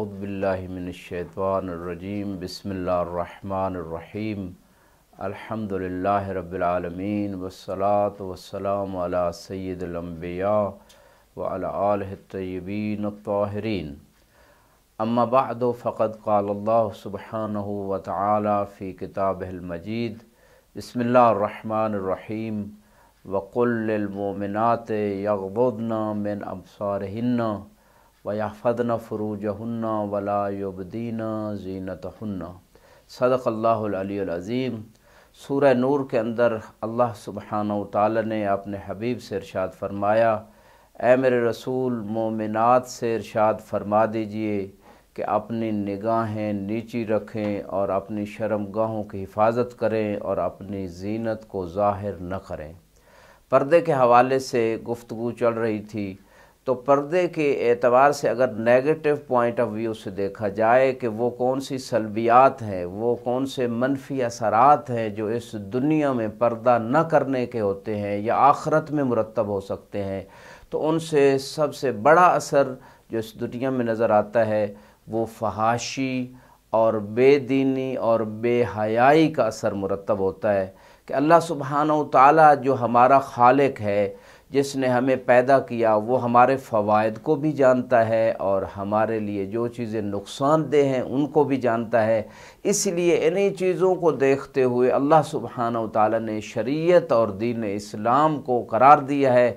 अऊज़ु बिल्लाहि मिनश्शैतानिर्रजीम बिस्मिल्लाहिर्रहमानिर्रहीम अल्हम्दुलिल्लाहि रब्बिल आलमीन वस्सलातु वस्सलामु अला सय्यिदिल अंबिया व अला आलिहि तय्यबीन अत्ताहिरीन। अम्मा बअदु फ़क़द क़ालल्लाहु सुब्हानहु व तआला फ़ी किताबिहिल मजीद बिस्मिल्लाहिर्रहमानिर्रहीम व क़ुल लिल मुमिनाति यग़्ज़ुज़्न मिन अब्सारिहिन्न व यहफ़ज़्न फ़ुरूजहुन्न वला युब्दीन ज़ीनतहुन्न। सदक़ल्लाहुल अलीयुल अज़ीम। सूरह नूर के अंदर अल्लाह सुब्हानहु तआला ने अपने हबीब से इरशाद फरमाया, ऐ मेरे रसूल मोमिनात से इरशाद फरमा दीजिए कि अपनी निगाहें नीची रखें और अपनी शर्मगाहों की हिफाजत करें और अपनी ज़ीनत को ज़ाहिर न करें। पर्दे के हवाले से गुफ्तगू चल रही थी, तो पर्दे के एतबार से अगर नेगेटिव पॉइंट ऑफ व्यू से देखा जाए कि वो कौन सी सल्बियात हैं, वो कौन से मनफी असरात हैं जो इस दुनिया में पर्दा न करने के होते हैं या आखिरत में मुरतब हो सकते हैं, तो उनसे सबसे बड़ा असर जो इस दुनिया में नज़र आता है वो फहाशी और बेदीनी और बेहयाई का असर मुरतब होता है कि अल्लाह सुब्हानहु तआला जो हमारा खालिक है, जिसने हमें पैदा किया, वो हमारे फ़वाइद को भी जानता है और हमारे लिए जो चीज़ें नुकसानदेह हैं उनको भी जानता है। इसलिए इन्हीं चीज़ों को देखते हुए अल्लाह सुब्हानहु तआला ने शरीयत और दीन इस्लाम को करार दिया है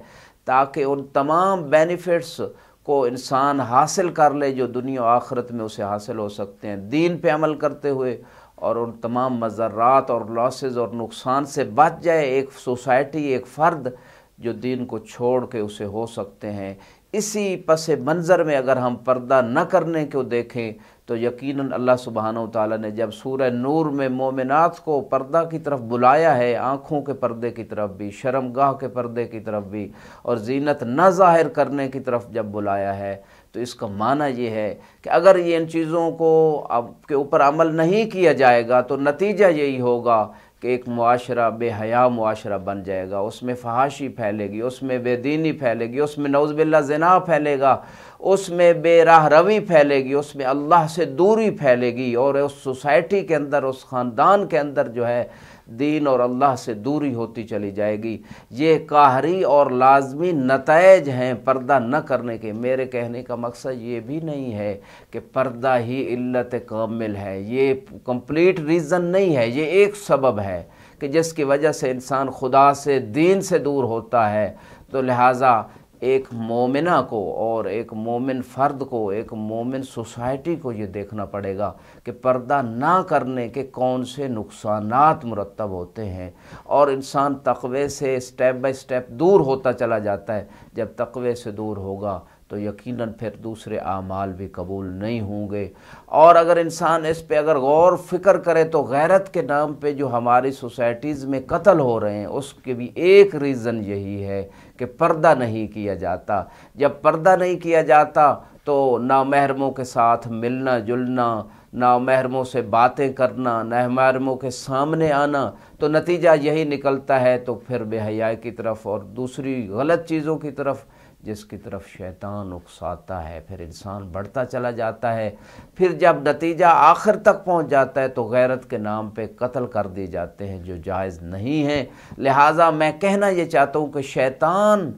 ताकि उन तमाम बेनिफिट्स को इंसान हासिल कर ले जो दुनिया आखिरत में उसे हासिल हो सकते हैं दीन पे अमल करते हुए, और उन तमाम मज़र्रात और लॉसेस और नुकसान से बच जाए एक सोसाइटी, एक फ़र्द जो दीन को छोड़ के उसे हो सकते हैं। इसी पस मंज़र में अगर हम पर्दा न करने को देखें तो यकीनन अल्लाह सुब्हानहु तआला ने जब सूरह नूर में मोमिनात को पर्दा की तरफ बुलाया है, आँखों के पर्दे की तरफ भी, शर्मगाह के पर्दे की तरफ भी और ज़ीनत न ज़ाहिर करने की तरफ जब बुलाया है, तो इसका माना ये है कि अगर ये इन चीज़ों को आपके ऊपर अमल नहीं किया जाएगा तो नतीजा यही होगा कि एक मुआशरा बेहया मुआशरा बन जाएगा, उसमें फहाशी फैलेगी, उसमें बेदीनी फैलेगी, उसमें नऊज़ बिल्लाह ज़िना फैलेगा, उसमें बेराह रवी फैलेगी, उसमें अल्लाह से दूरी फैलेगी और उस सोसाइटी के अंदर, उस ख़ानदान के अंदर जो है दीन और अल्लाह से दूरी होती चली जाएगी। ये काहरी और लाजमी नताइज हैं पर्दा न करने के। मेरे कहने का मकसद ये भी नहीं है कि पर्दा ही इल्लत कामिल है, ये कंप्लीट रीज़न नहीं है, ये एक सबब है कि जिसकी वजह से इंसान खुदा से, दीन से दूर होता है। तो लिहाजा एक मोमिना को और एक मोमिन फ़र्द को, एक मोमिन सोसाइटी को ये देखना पड़ेगा कि पर्दा ना करने के कौन से नुकसानात मुरतब होते हैं, और इंसान तक़वे से स्टेप बाय स्टेप दूर होता चला जाता है। जब तक़वे से दूर होगा तो यकीनन फिर दूसरे आमाल भी कबूल नहीं होंगे। और अगर इंसान इस पे अगर गौर फ़िक्र करे तो गैरत के नाम पे जो हमारी सोसाइटीज़ में कत्ल हो रहे हैं उसके भी एक रीज़न यही है कि पर्दा नहीं किया जाता। जब पर्दा नहीं किया जाता तो नामहरमों के साथ मिलना जुलना, नामहरमों से बातें करना, नामहरमों के सामने आना, तो नतीजा यही निकलता है तो फिर बेहयाई की तरफ और दूसरी गलत चीज़ों की तरफ जिसकी तरफ शैतान उकसाता है, फिर इंसान बढ़ता चला जाता है। फिर जब नतीजा आखिर तक पहुंच जाता है तो गैरत के नाम पे कत्ल कर दिए जाते हैं जो जायज़ नहीं है। लिहाजा मैं कहना ये चाहता हूँ कि शैतान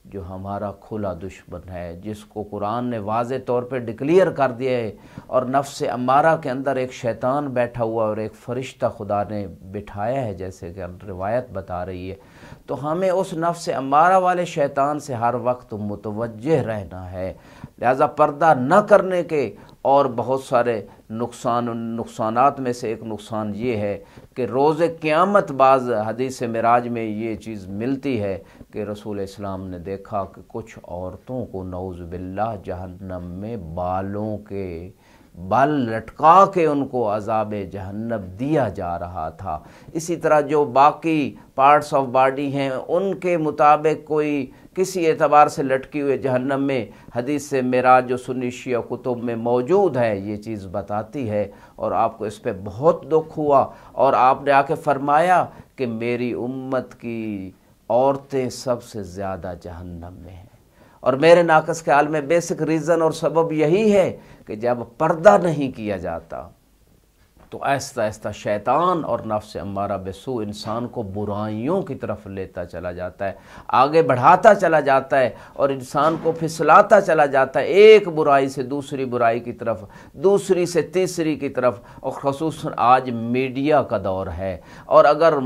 जो हमारा खुला दुश्मन है, जिसको कुरान ने वाज़े तौर पे डिक्लेयर कर दिया है, और नफ्स अम्मारा के अंदर एक शैतान बैठा हुआ और एक फ़रिश्ता खुदा ने बिठाया है जैसे कि रिवायत बता रही है, तो हमें उस नफ्स अम्मारा वाले शैतान से हर वक्त मुतवज्जह रहना है। लिहाजा पर्दा न करने के और बहुत सारे नुकसानात में से एक नुकसान ये है कि रोज़ क़यामत बाज़ हदीस मिराज में ये चीज़ मिलती है कि रसूल इस्लाम ने देखा कि कुछ औरतों को नऊज़ बिल्लाह जहन्नम में बालों के बाल लटका के उनको अज़ाब जहन्नम दिया जा रहा था। इसी तरह जो बाकी पार्ट्स ऑफ बॉडी हैं उनके मुताबिक कोई किसी एतबार से लटकी हुए जहन्नम में, हदीस से मेराज जो सुन्नी शिया कुतुब में मौजूद है ये चीज़ बताती है। और आपको इस पे बहुत दुख हुआ और आपने आके फरमाया कि मेरी उम्मत की औरतें सबसे ज़्यादा जहन्नम में हैं। اور میرے ناقص خیال میں بیسک ریزن اور سبب یہی ہے کہ جب پردہ نہیں کیا جاتا تو آہستہ آہستہ شیطان اور نفس امارہ بسو انسان کو برائیوں کی طرف لیتا چلا جاتا ہے، آگے بڑھاتا چلا جاتا ہے اور انسان کو پھسلاتا چلا جاتا ہے، ایک برائی سے دوسری برائی کی طرف، دوسری سے تیسری کی طرف۔ اور خصوصاً آج میڈیا کا دور ہے، اور اگر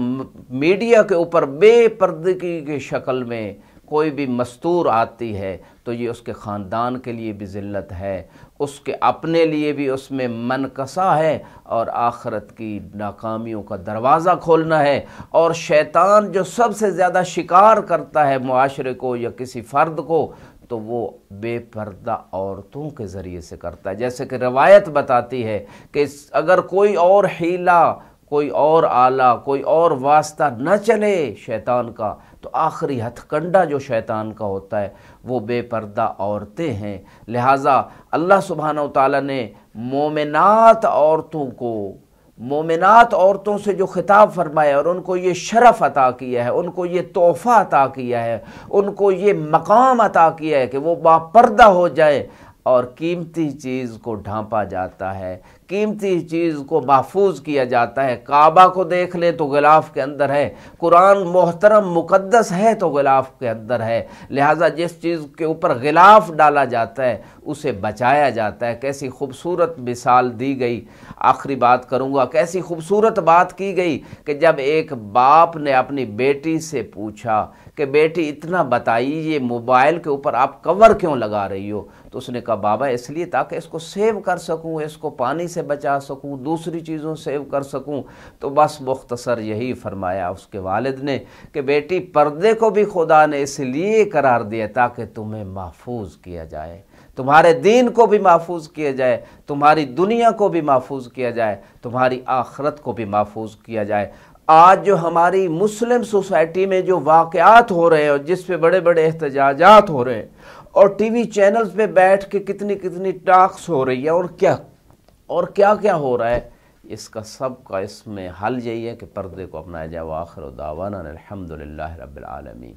میڈیا کے اوپر بے پردگی کی شکل میں کوئی بھی مستور آتی ہے تو یہ اس کے خاندان کے لیے بھی ذلت ہے، اس کے اپنے لیے بھی اس میں منکسہ ہے، اور آخرت کی ناکامیوں کا دروازہ کھولنا ہے۔ اور شیطان جو سب سے زیادہ شکار کرتا ہے معاشرے کو یا کسی فرد کو، تو وہ بے پردہ عورتوں کے ذریعے سے کرتا ہے۔ جیسے کہ روایت بتاتی ہے کہ اگر کوئی اور حیلہ، کوئی اور آلہ، کوئی اور واسطہ نہ چلے شیطان کا، تو آخری ہتھ کنڈا جو شیطان کا ہوتا ہے وہ بے پردہ عورتیں ہیں۔ لہٰذا اللہ سبحانہ وتعالیٰ نے مومنات عورتوں سے جو خطاب فرمایا اور ان کو یہ شرف عطا کیا ہے، ان کو یہ تحفہ عطا کیا ہے، ان کو یہ مقام عطا کیا ہے کہ وہ باپردہ ہو جائے، اور قیمتی چیز کو ڈھانپا جاتا ہے، قیمتی چیز کو محفوظ کیا جاتا ہے۔ کعبہ کو دیکھ لیں تو غلاف کے اندر ہے، قرآن محترم مقدس ہے تو غلاف کے اندر ہے، لہٰذا جس چیز کے اوپر غلاف ڈالا جاتا ہے اسے بچایا جاتا ہے۔ کیسی خوبصورت مثال دی گئی، آخری بات کروں گا، کیسی خوبصورت بات کی گئی کہ جب ایک باپ نے اپنی بیٹی سے پوچھا کہ بیٹی اتنا بتائیے یہ موبائل کے اوپر آپ کور کیوں لگا رہی ہو، تو اس نے کہا بابا اس لیے تاکہ اس کو سیو کر سکوں، اس کو پانی سے بچا سکوں، دوسری چیزوں سیو کر سکوں۔ تو بس مختصر یہی فرمایا اس کے والد نے کہ بیٹی پردے کو بھی خدا نے اس لیے قرار دیا تاکہ تمہیں محفوظ کیا جائے، تمہارے دین کو بھی محفوظ کیا جائے، تمہاری دنیا کو بھی محفوظ کیا جائے، تمہاری آخرت کو بھی محفوظ کیا جائے۔ آج جو ہماری مسلم سوسائٹی میں جو واقعات ہو رہے ہیں اور جس پہ بڑے بڑے احتجاجات ہو رہے ہیں، اور ٹی وی چینلز پہ بیٹھ کے کتنی ٹاکس ہو رہی ہے، اور کیا ہو رہا ہے، اس کا سب کا اس میں حل یہی ہے کہ پردے کو اپنایا جائے۔ وآخر دعوانا الحمدللہ رب العالمین۔